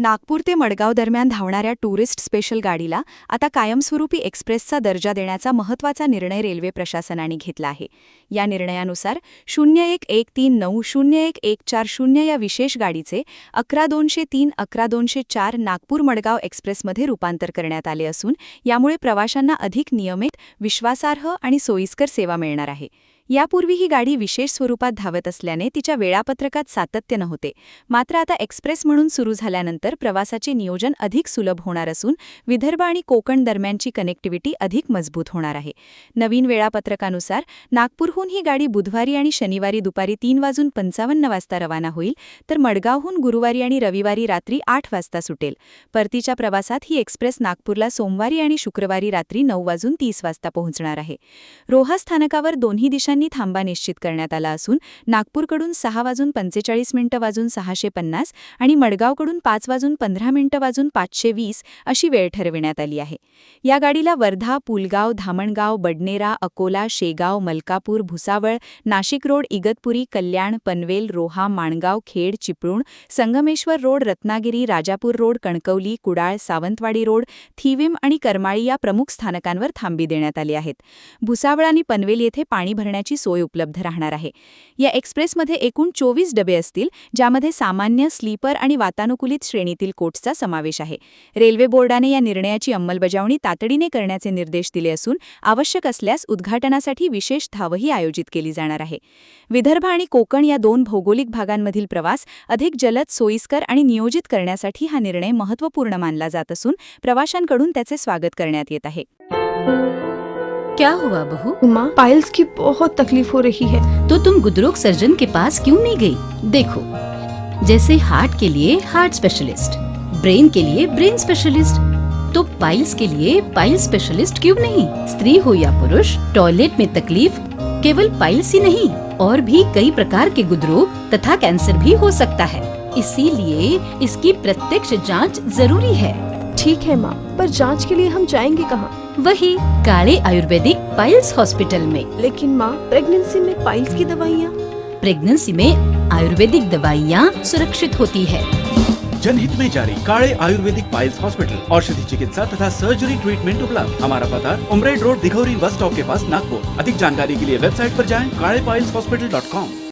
नागपूर ते मडगाव दरम्यान धावणाऱ्या टुरिस्ट स्पेशल गाडीला आता कायमस्वरूपी एक्सप्रेसचा दर्जा देण्याचा महत्त्वाचा निर्णय रेल्वे प्रशासनाने घेतला आहे. या निर्णयानुसार 0113901140 या विशेष गाडीचे 11203-11204 नागपूर-मडगाव एक्सप्रेसमध्ये रूपांतर करण्यात आले असून यामुळे प्रवाशांना अधिक नियमित, विश्वासार्ह आणि सोयीस्कर सेवा मिळणार आहे. यापूर्वी ही गाडी विशेष स्वरूपात धावत असल्याने तिच्या वेळापत्रकात सातत्य नव्हते. मात्र आता एक्सप्रेस म्हणून सुरू झाल्यानंतर प्रवासाचे नियोजन अधिक सुलभ होणार असून विदर्भ आणि कोकण दरम्यानची कनेक्टिव्हिटी अधिक मजबूत होणार आहे. नवीन वेळापत्रकानुसार नागपूरहून ही गाडी बुधवारी आणि शनिवारी दुपारी 3:55 वाजता रवाना होईल, तर मडगावहून गुरुवारी आणि रविवारी रात्री 8 वाजता सुटेल. परतीच्या प्रवासात ही एक्सप्रेस नागपूरला सोमवारी आणि शुक्रवारी रात्री 9:30 वाजता पोहोचणार आहे. रोहा स्थानकावर दोन्ही दिशांनी थांबा निश्चित करण्यात आला असून नागपूरकडून 6:45-6:50 आणि मडगावकडून 5:15-5:20 अशी वेळ ठरविण्यात आली आहे. या गाडीला Wardha, Pulgaon, Dhamangaon, Badnera, Akola, Shegaon, Malkapur, Bhusawal, Nashik Road, Igatpuri, Kalyan, Panvel, Roha, Mangaon, Khed, Chiplun, Sangameshwar Road, Ratnagiri, Rajapur Road, Kankavli, Kudal, Sawantwadi Road, Thivim आणि करमाळी या प्रमुख स्थानकांवर थांबी देण्यात आली आहेत. भुसावळ आणि पनवेल येथे पाणी भरण्याची सोय उपलब्ध राहणार आहे. या एक्सप्रेसमध्ये एकूण 24 डबे असतील, ज्यामध्ये सामान्य, स्लीपर आणि वातानुकूलित श्रेणीतील कोचचा समावेश आहे. रेल्वे बोर्डाने या निर्णयाची अंमलबजावणी तातडीने करण्याचे निर्देश दिले असून आवश्यक असल्यास उद्घाटनासाठी विशेष धावही आयोजित केली जाणार आहे. विदर्भ आणि कोकण या दोन भौगोलिक भागांमधील प्रवास अधिक जलद, सोयीस्कर आणि नियोजित करण्यासाठी हा निर्णय महत्त्वपूर्ण मानला जात असून प्रवाशांकडून त्याचे स्वागत करण्यात येत आहे. क्या हुआ बहू? माँ, पाइल्स की बहुत तकलीफ हो रही है. तो तुम गुदरोग सर्जन के पास क्यों नहीं गई? देखो, जैसे हार्ट के लिए हार्ट स्पेशलिस्ट, ब्रेन के लिए ब्रेन स्पेशलिस्ट, तो पाइल्स के लिए पाइल्स स्पेशलिस्ट क्यों नहीं? स्त्री हो या पुरुष, टॉयलेट में तकलीफ केवल पाइल्स ही नहीं, और भी कई प्रकार के गुदरोग तथा कैंसर भी हो सकता है. इसीलिए इसकी प्रत्यक्ष जांच जरूरी है. ठीक है माँ, पर जांच के लिए हम जाएंगे कहाँ? वही काले आयुर्वेदिक पाइल्स हॉस्पिटल में. लेकिन माँ, प्रेगनेंसी में पाइल्स की दवाइयाँ. प्रेगनेंसी में आयुर्वेदिक दवाइयाँ सुरक्षित होती है. जनहित में जारी काले आयुर्वेदिक पाइल्स हॉस्पिटल, औषधि चिकित्सा तथा सर्जरी ट्रीटमेंट उपलब्ध. हमारा पता उमरेड रोड, दिघौरी बस स्टॉप के पास, नागपुर. अधिक जानकारी के लिए वेबसाइट पर जाएं kalepileshospital.com.